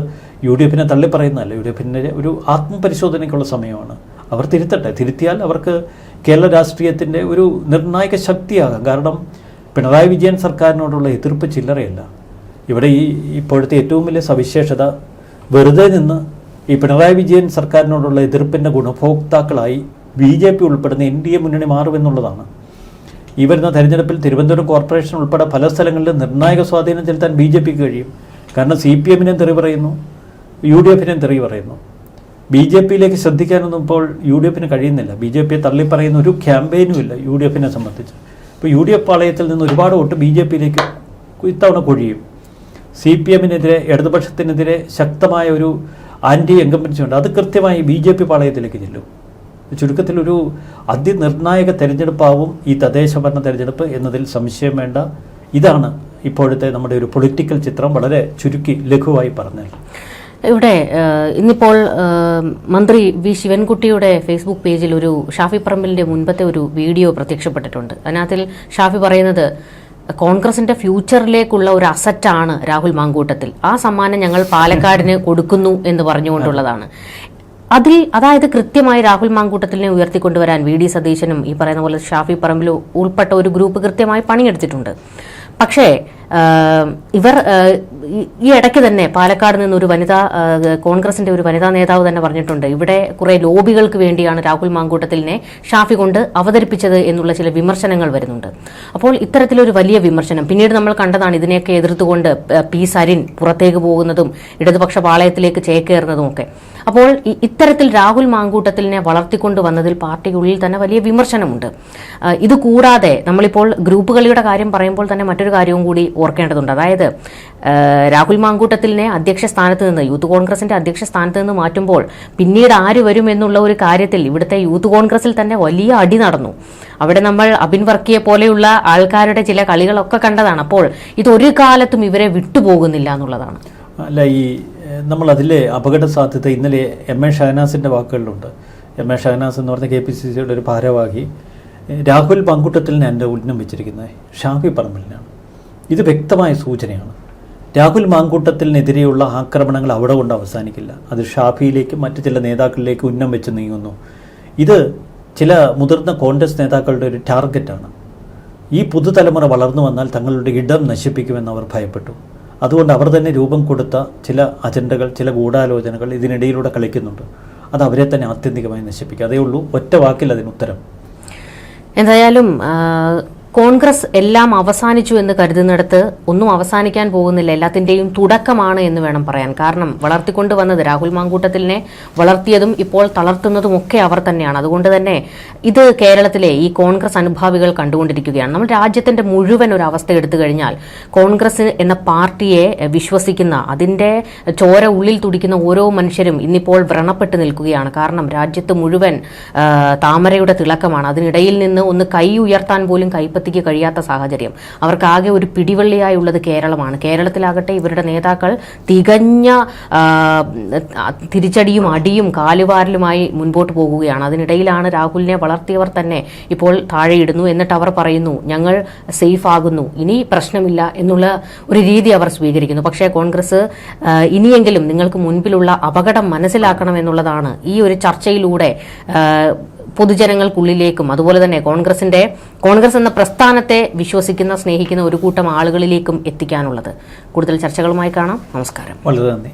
UDF-നെ തള്ളിപ്പറയുന്നതല്ല. UDF-ൻ്റെ ഒരു ആത്മപരിശോധനയ്ക്കുള്ള സമയമാണ്. അവർ തിരുത്തട്ടെ. തിരുത്തിയാൽ അവർക്ക് കേരള രാഷ്ട്രീയത്തിൻ്റെ ഒരു നിർണായക ശക്തിയാകാം. കാരണം പിണറായി വിജയൻ സർക്കാരിനോടുള്ള എതിർപ്പ് ചില്ലറയല്ല. ഇവിടെ ഇപ്പോഴത്തെ ഏറ്റവും വലിയ സവിശേഷത വെറുതെ നിന്ന് ഈ പിണറായി വിജയൻ സർക്കാരിനോടുള്ള എതിർപ്പിൻ്റെ ഗുണഭോക്താക്കളായി BJP ഉൾപ്പെടുന്ന NDA മുന്നണി മാറുമെന്നുള്ളതാണ്. ഈ വരുന്ന തെരഞ്ഞെടുപ്പിൽ തിരുവനന്തപുരം കോർപ്പറേഷൻ ഉൾപ്പെടെ പല സ്ഥലങ്ങളിലും നിർണായക സ്വാധീനം ചെലുത്താൻ BJP-ക്ക് കഴിയും. കാരണം CPM-നെയും തെറി പറയുന്നു, UDF-നെയും തെറി പറയുന്നു. BJP-യിലേക്ക് ശ്രദ്ധിക്കാനൊന്നും ഇപ്പോൾ UDF-ന് കഴിയുന്നില്ല. BJP-യെ തള്ളിപ്പറയുന്ന ഒരു ക്യാമ്പയിനും ഇല്ല UDF-നെ സംബന്ധിച്ച്. ഇപ്പോൾ UDF പാളയത്തിൽ നിന്ന് ഒരുപാട് വോട്ട് BJP-യിലേക്ക് ഇത്തവണ കൊഴിയും. CPM-നെതിരെ ഇടതുപക്ഷത്തിനെതിരെ ശക്തമായ ഒരു ആൻറ്റി എൻകംബൻസിയുണ്ട്. അത് കൃത്യമായി BJP പാളയത്തിലേക്ക് ചെല്ലും. ചുരുക്കത്തിലൊരു അതിനിർണായക തെരഞ്ഞെടുപ്പാവും ഈ തദ്ദേശ ഭരണ തെരഞ്ഞെടുപ്പ് എന്നതിൽ സംശയം വേണ്ട. ഇതാണ് ഇപ്പോഴത്തെ നമ്മുടെ ഒരു പൊളിറ്റിക്കൽ ചിത്രം, വളരെ ചുരുക്കി ലഘുവായി പറഞ്ഞാൽ. ഇവിടെ ഇന്നിപ്പോൾ മന്ത്രി വി ശിവൻകുട്ടിയുടെ ഫേസ്ബുക്ക് പേജിൽ ഒരു ഷാഫി പറമ്പിലിന്റെ മുൻപത്തെ ഒരു വീഡിയോ പ്രത്യക്ഷപ്പെട്ടിട്ടുണ്ട്. അതിനകത്തിൽ ഷാഫി പറയുന്നത് കോൺഗ്രസിന്റെ ഫ്യൂച്ചറിലേക്കുള്ള ഒരു അസറ്റാണ് രാഹുൽ മാങ്കൂട്ടത്തിൽ. ആ സമ്മാനം ഞങ്ങൾ പാലക്കാടിന് കൊടുക്കുന്നു എന്ന് പറഞ്ഞുകൊണ്ടുള്ളതാണ്. അതായത് കൃത്യമായി രാഹുൽ മാങ്കൂട്ടത്തിനെ ഉയർത്തിക്കൊണ്ടുവരാൻ VD സതീശനും ഈ പറയുന്ന പോലെ ഷാഫി പറമ്പിൽ ഉൾപ്പെട്ട ഒരു ഗ്രൂപ്പ് കൃത്യമായി പണിയെടുത്തിട്ടുണ്ട്. പക്ഷേ ഇവർ ഈ ഇടയ്ക്ക് തന്നെ പാലക്കാട് നിന്നൊരു കോൺഗ്രസിന്റെ ഒരു വനിതാ നേതാവ് തന്നെ പറഞ്ഞിട്ടുണ്ട്, ഇവിടെ കുറെ ലോബികൾക്ക് വേണ്ടിയാണ് രാഹുൽ മാങ്കൂട്ടത്തിനെ ഷാഫി കൊണ്ട് അവതരിപ്പിച്ചത് എന്നുള്ള ചില വിമർശനങ്ങൾ വരുന്നുണ്ട്. അപ്പോൾ ഇത്തരത്തിലൊരു വലിയ വിമർശനം പിന്നീട് നമ്മൾ കണ്ടതാണ്. ഇതിനെയൊക്കെ എതിർത്തുകൊണ്ട് P സരിൻ പുറത്തേക്ക് പോകുന്നതും ഇടതുപക്ഷ പാളയത്തിലേക്ക് ചേക്കേറുന്നതും ഒക്കെ. അപ്പോൾ ഇത്തരത്തിൽ രാഹുൽ മാങ്കൂട്ടത്തിനെ വളർത്തിക്കൊണ്ട് വന്നതിൽ പാർട്ടിക്കുള്ളിൽ തന്നെ വലിയ വിമർശനമുണ്ട്. ഇത് കൂടാതെ നമ്മളിപ്പോൾ ഗ്രൂപ്പ് കളിയുടെ കാര്യം പറയുമ്പോൾ തന്നെ മറ്റൊരു കാര്യവും കൂടി ഓർക്കേണ്ടതുണ്ട്. അതായത് രാഹുൽ മാങ്കൂട്ടത്തിനെ അധ്യക്ഷ സ്ഥാനത്ത് നിന്ന് യൂത്ത് കോൺഗ്രസിന്റെ അധ്യക്ഷ സ്ഥാനത്ത് നിന്ന് മാറ്റുമ്പോൾ പിന്നീട് ആര് വരും എന്നുള്ള ഒരു കാര്യത്തിൽ ഇവിടുത്തെ യൂത്ത് കോൺഗ്രസിൽ തന്നെ വലിയ അടി നടന്നു. അവിടെ നമ്മൾ അബിൻ വർക്കിയെ പോലെയുള്ള ആൾക്കാരുടെ ചില കളികളൊക്കെ കണ്ടതാണ്. അപ്പോൾ ഇതൊരു കാലത്തും ഇവരെ വിട്ടുപോകുന്നില്ല എന്നുള്ളതാണ്. അല്ല, നമ്മൾ അതിലെ അപകട സാധ്യത ഇന്നലെ MA ഷഹനാസിൻ്റെ വാക്കുകളിലുണ്ട്. MA ഷഹനാസ് എന്ന് പറഞ്ഞ KPCCയുടെ ഒരു ഭാരവാഹി രാഹുൽ മാങ്കൂട്ടത്തിലിനെ എൻ്റെ ഉന്നം വെച്ചിരിക്കുന്നത് ഷാഫി പറമ്പിലിനാണ്. ഇത് വ്യക്തമായ സൂചനയാണ്. രാഹുൽ മാങ്കൂട്ടത്തിനെതിരെയുള്ള ആക്രമണങ്ങൾ അവിടെ കൊണ്ട് അവസാനിക്കില്ല. അത് ഷാഫിയിലേക്കും മറ്റു ചില നേതാക്കളിലേക്ക് ഉന്നം വെച്ച് നീങ്ങുന്നു. ഇത് ചില മുതിർന്ന കോൺഗ്രസ് നേതാക്കളുടെ ഒരു ടാർഗറ്റാണ്. ഈ പുതുതലമുറ വളർന്നു വന്നാൽ തങ്ങളുടെ ഇടം നശിപ്പിക്കുമെന്ന് അവർ ഭയപ്പെട്ടു. അതുകൊണ്ട് അവർ തന്നെ രൂപം കൊടുത്ത ചില അജണ്ടകൾ, ചില ഗൂഢാലോചനകൾ ഇതിനിടയിലൂടെ കളിക്കുന്നുണ്ട്. അത് അവരെ തന്നെ ആത്യന്തികമായി നശിപ്പിക്കുക. അതേ ഉള്ളൂ, ഒറ്റ വാക്കിൽ അതിന് ഉത്തരം. എന്തായാലും കോൺഗ്രസ് എല്ലാം അവസാനിച്ചു എന്ന് കരുതുന്നിടത്ത് ഒന്നും അവസാനിക്കാൻ പോകുന്നില്ല. എല്ലാത്തിന്റെയും തുടക്കമാണ് എന്ന് വേണം പറയാൻ. കാരണം വളർത്തിക്കൊണ്ടുവന്നത് രാഹുൽ മാങ്കൂട്ടത്തിനെ വളർത്തിയതും ഇപ്പോൾ തളർത്തുന്നതും ഒക്കെ അവർ തന്നെയാണ്. അതുകൊണ്ട് തന്നെ ഇത് കേരളത്തിലെ ഈ കോൺഗ്രസ് അനുഭാവികൾ കണ്ടുകൊണ്ടിരിക്കുകയാണ്. നമ്മൾ രാജ്യത്തിന്റെ മുഴുവൻ ഒരു അവസ്ഥ എടുത്തു കഴിഞ്ഞാൽ കോൺഗ്രസ് എന്ന പാർട്ടിയെ വിശ്വസിക്കുന്ന, അതിന്റെ ചോര ഉള്ളിൽ തുടിക്കുന്ന ഓരോ മനുഷ്യരും ഇന്നിപ്പോൾ വ്രണപ്പെട്ട് നിൽക്കുകയാണ്. കാരണം രാജ്യത്ത് മുഴുവൻ താമരയുടെ തിളക്കമാണ്. അതിനിടയിൽ നിന്ന് ഒന്ന് കൈ ഉയർത്താൻ പോലും കൈപ്പത്തി കഴിയാത്ത സാഹചര്യം. അവർക്കാകെ ഒരു പിടിവള്ളിയായുള്ളത് കേരളമാണ്. കേരളത്തിലാകട്ടെ ഇവരുടെ നേതാക്കൾ തികഞ്ഞ തിരിച്ചടിയും അടിയും കാലുവാരലുമായി മുൻപോട്ട് പോകുകയാണ്. അതിനിടയിലാണ് രാഹുലിനെ വളർത്തിയവർ തന്നെ ഇപ്പോൾ താഴെയിടുന്നു. എന്നിട്ട് അവർ പറയുന്നു ഞങ്ങൾ സേഫ് ആകുന്നു, ഇനി പ്രശ്നമില്ല എന്നുള്ള ഒരു രീതി അവർ സ്വീകരിക്കുന്നു. പക്ഷേ കോൺഗ്രസ് ഇനിയെങ്കിലും നിങ്ങൾക്ക് മുൻപിലുള്ള അപകടം മനസ്സിലാക്കണം എന്നുള്ളതാണ് ഈ ഒരു ചർച്ചയിലൂടെ പൊതുജനങ്ങൾക്കുള്ളിലേക്കും അതുപോലെ തന്നെ കോൺഗ്രസ് എന്ന പ്രസ്ഥാനത്തെ വിശ്വസിക്കുന്ന, സ്നേഹിക്കുന്ന ഒരു കൂട്ടം ആളുകളിലേക്കും എത്തിക്കാനുള്ളത്. കൂടുതൽ ചർച്ചകളുമായി കാണാം. നമസ്കാരം. വളരെ നന്ദി.